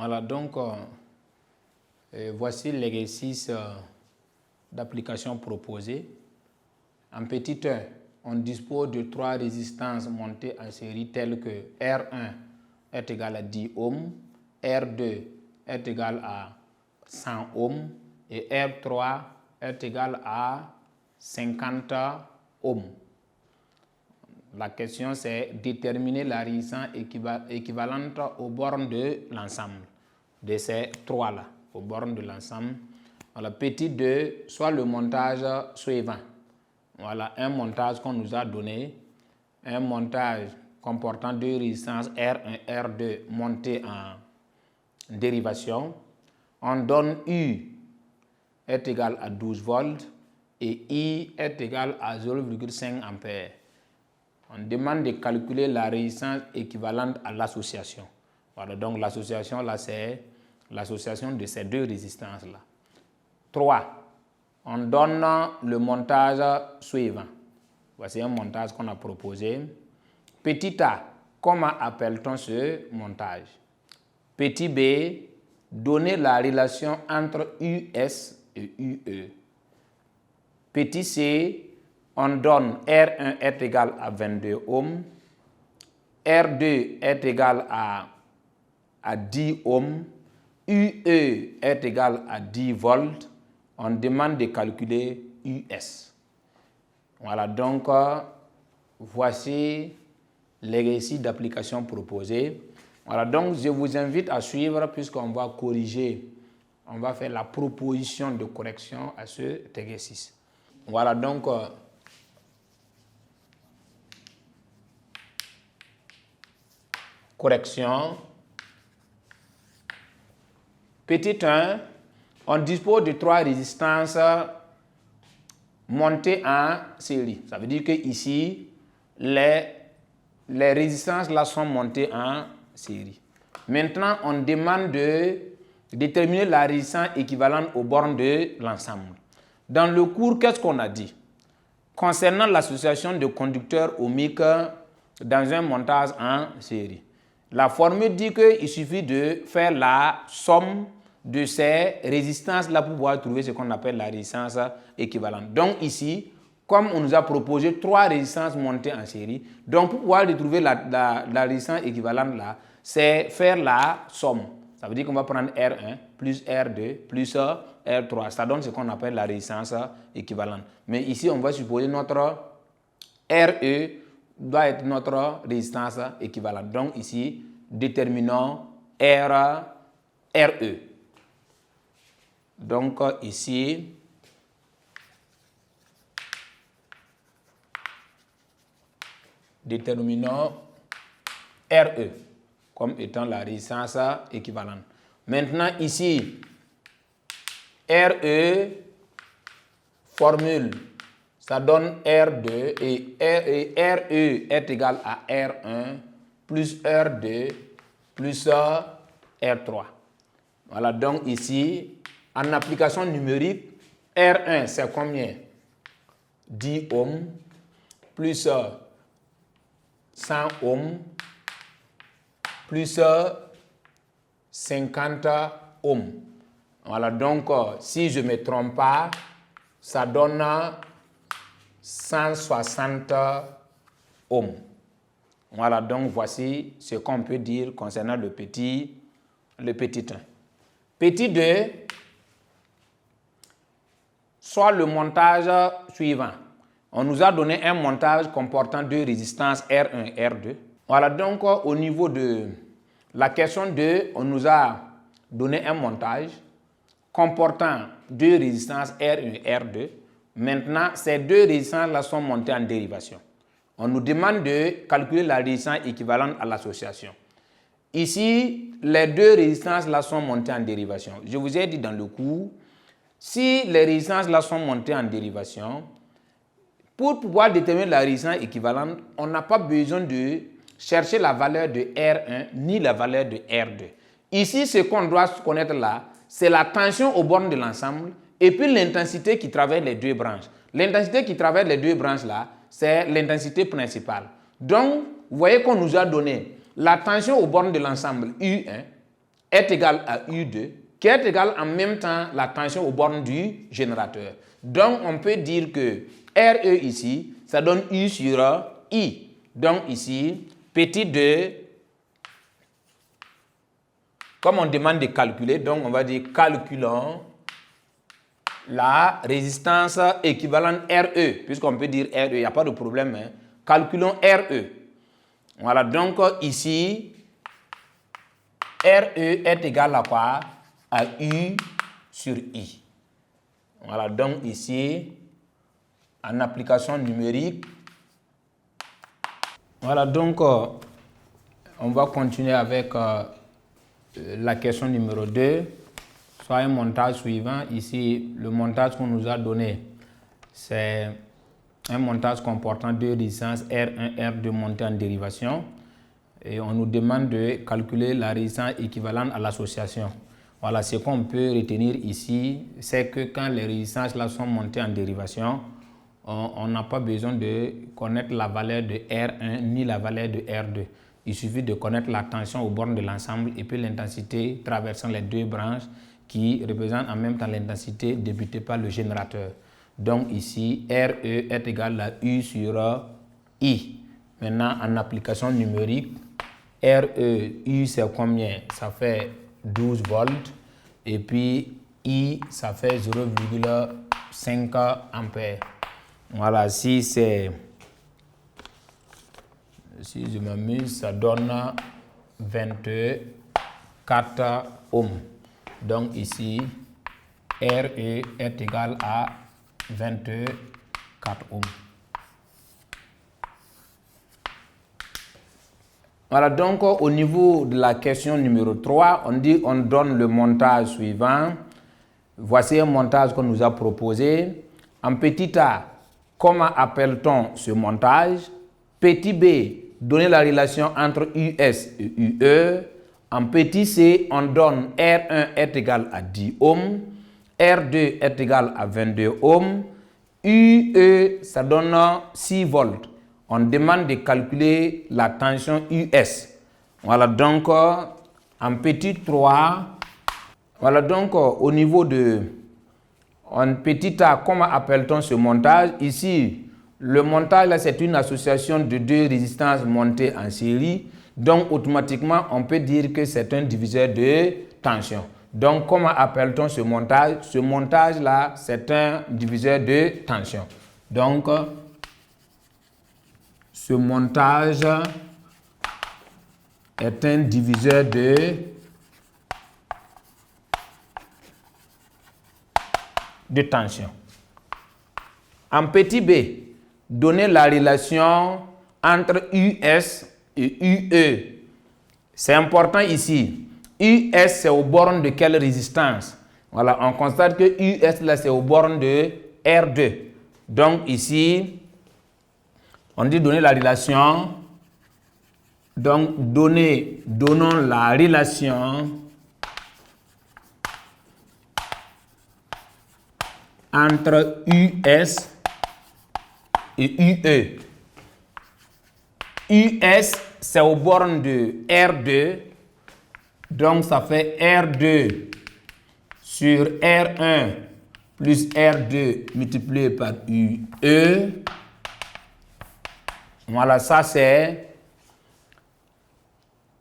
Voilà, donc voici l'exercice d'application proposé. En petit 1, on dispose de 3 résistances montées en série telles que R1 est égal à 10 ohms, R2 est égal à 100 ohms et R3 est égal à 50 ohms. La question, c'est déterminer la résistance équivalente aux bornes de l'ensemble de ces 3-là, aux bornes de l'ensemble. Voilà, petit 2, soit le montage suivant. Voilà, un montage qu'on nous a donné, un montage comportant 2 résistances R1 et R2 montées en dérivation. On donne U est égal à 12 volts et I est égal à 0,5 ampères. On demande de calculer la résistance équivalente à l'association. Voilà, donc l'association, là, c'est l'association de ces 2 résistances-là. 3. On donne le montage suivant. Voici un montage qu'on a proposé. Petit a, comment appelle-t-on ce montage? Petit b, donner la relation entre US et UE. Petit c, on donne R1 est égal à 22 ohms, R2 est égal à 10 ohms, UE est égal à 10 volts. On demande de calculer US. Voilà, donc voici l'exercice d'application proposé. Voilà, donc je vous invite à suivre puisqu'on va corriger, on va faire la proposition de correction à cet exercice. Voilà, donc correction. Petit 1, on dispose de 3 résistances montées en série. Ça veut dire que ici, les résistances là sont montées en série. Maintenant, on demande de déterminer la résistance équivalente aux bornes de l'ensemble. Dans le cours, qu'est-ce qu'on a dit? Concernant l'association de conducteurs ohmiques dans un montage en série. La formule dit qu'il suffit de faire la somme de ces résistances-là pour pouvoir trouver ce qu'on appelle la résistance équivalente. Donc ici, comme on nous a proposé 3 résistances montées en série, donc pour pouvoir retrouver la résistance équivalente là, c'est faire la somme. Ça veut dire qu'on va prendre R1 plus R2 plus R3. Ça donne ce qu'on appelle la résistance équivalente. Mais ici, on va supposer notre RE doit être notre résistance équivalente. Donc ici, déterminons RE. Donc ici, déterminons RE comme étant la résistance équivalente. Maintenant ici, RE, formule, ça donne R2 et RE est égal à R1 plus R2 plus R3. Voilà, donc ici, en application numérique, R1 c'est combien? 10 ohms plus 100 ohms plus 50 ohms. Voilà, donc si je ne me trompe pas, ça donne 160 ohms. Voilà, donc voici ce qu'on peut dire concernant le petit 1. Petit 2, soit le montage suivant. On nous a donné un montage comportant 2 résistances R1 et R2. Voilà, donc au niveau de la question 2, on nous a donné un montage comportant 2 résistances R1 et R2. Maintenant, ces 2 résistances-là sont montées en dérivation. On nous demande de calculer la résistance équivalente à l'association. Ici, les 2 résistances-là sont montées en dérivation. Je vous ai dit dans le cours, si les résistances-là sont montées en dérivation, pour pouvoir déterminer la résistance équivalente, on n'a pas besoin de chercher la valeur de R1 ni la valeur de R2. Ici, ce qu'on doit connaître là, c'est la tension aux bornes de l'ensemble et puis l'intensité qui traverse les 2 branches. L'intensité qui traverse les 2 branches là, c'est l'intensité principale. Donc, vous voyez qu'on nous a donné la tension aux bornes de l'ensemble U1 est égal à U2, qui est égal en même temps la tension aux bornes du générateur. Donc, on peut dire que RE ici, ça donne U sur I. Donc, ici, petit 2, comme on demande de calculer, donc on va dire calculons la résistance équivalente RE, puisqu'on peut dire RE, il n'y a pas de problème. Hein. Calculons RE. Voilà, donc ici, RE est égal à quoi? À U sur I. Voilà, donc ici, en application numérique, voilà, donc on va continuer avec la question numéro 2, soit un montage suivant. Ici, le montage qu'on nous a donné, c'est un montage comportant deux résistances R1, R2 montées en dérivation. Et on nous demande de calculer la résistance équivalente à l'association. Voilà, ce qu'on peut retenir ici, c'est que quand les résistances là sont montées en dérivation, on n'a pas besoin de connaître la valeur de R1 ni la valeur de R2. Il suffit de connaître la tension aux bornes de l'ensemble et puis l'intensité traversant les deux branches qui représentent en même temps l'intensité débutée par le générateur. Donc ici, RE est égal à U sur I. Maintenant, en application numérique, RE, U c'est combien? Ça fait 12 volts. Et puis I, ça fait 0,5 ampères. Voilà, si je m'amuse, ça donne 24 ohms. Donc ici, RE est égal à 24 ohms. Voilà, donc au niveau de la question numéro 3, on donne le montage suivant. Voici un montage qu'on nous a proposé. En petit a, comment appelle-t-on ce montage? Petit b, donner la relation entre US et UE. En petit c, on donne R1 est égal à 10 ohms, R2 est égal à 22 ohms, UE, ça donne 6 volts. On demande de calculer la tension US. Voilà, donc en petit 3, voilà, donc au niveau de en petit a, comment appelle-t-on ce montage? Ici, le montage, c'est une association de deux résistances montées en série. Donc, automatiquement, on peut dire que c'est un diviseur de tension. Donc, comment appelle-t-on ce montage? Ce montage-là, c'est un diviseur de tension. Donc, ce montage est un diviseur de tension. En petit b, donner la relation entre US et UE. C'est important ici. US, c'est aux bornes de quelle résistance? Voilà, on constate que US, là, c'est aux bornes de R2. Donc, ici, on dit donner la relation. Donc, donnons la relation entre US et UE. US, c'est aux bornes de R2. Donc, ça fait R2 sur R1 plus R2 multiplié par UE. Voilà, ça c'est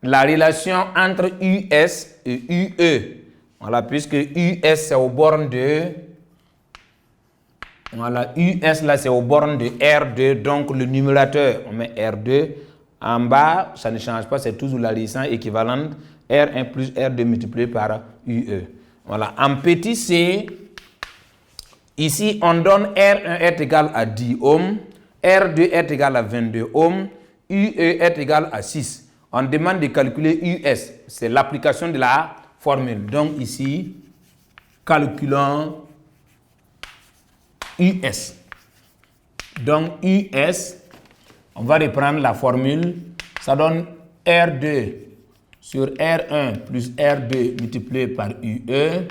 la relation entre US et UE. Voilà, puisque US, c'est aux bornes de... Voilà, US là c'est aux bornes de R2, donc le numérateur on met R2, en bas ça ne change pas, c'est toujours la résistance équivalente R1 plus R2 multiplié par UE. Voilà, en petit c, ici on donne R1 est égal à 10 ohms, R2 est égal à 22 ohms, UE est égal à 6. On demande de calculer US, c'est l'application de la formule. Donc ici, calculons US. Donc US, on va reprendre la formule, ça donne R2 sur R1 plus R2 multiplié par UE.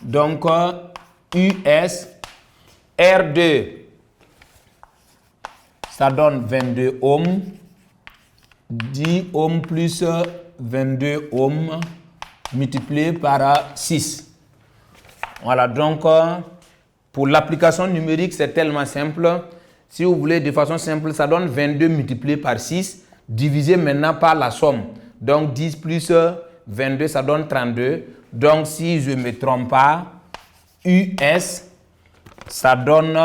Donc US, R2, ça donne 22 ohms, 10 ohms plus 22 ohms, multiplié par 6. Voilà, donc pour l'application numérique, c'est tellement simple. Si vous voulez de façon simple, ça donne 22 multiplié par 6, divisé maintenant par la somme. Donc 10 plus 22, ça donne 32. Donc si je ne me trompe pas, US, ça donne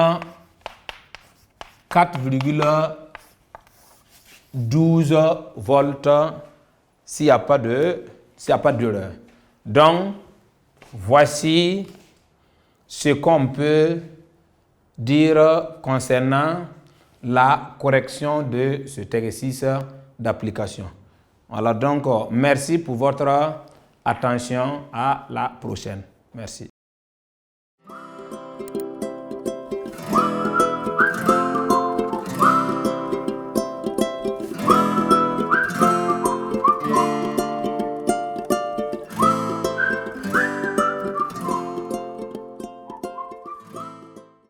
4,12 volts s'il n'y a pas d'erreur. Donc, voici ce qu'on peut dire concernant la correction de cet exercice d'application. Voilà, donc merci pour votre attention. À la prochaine. Merci.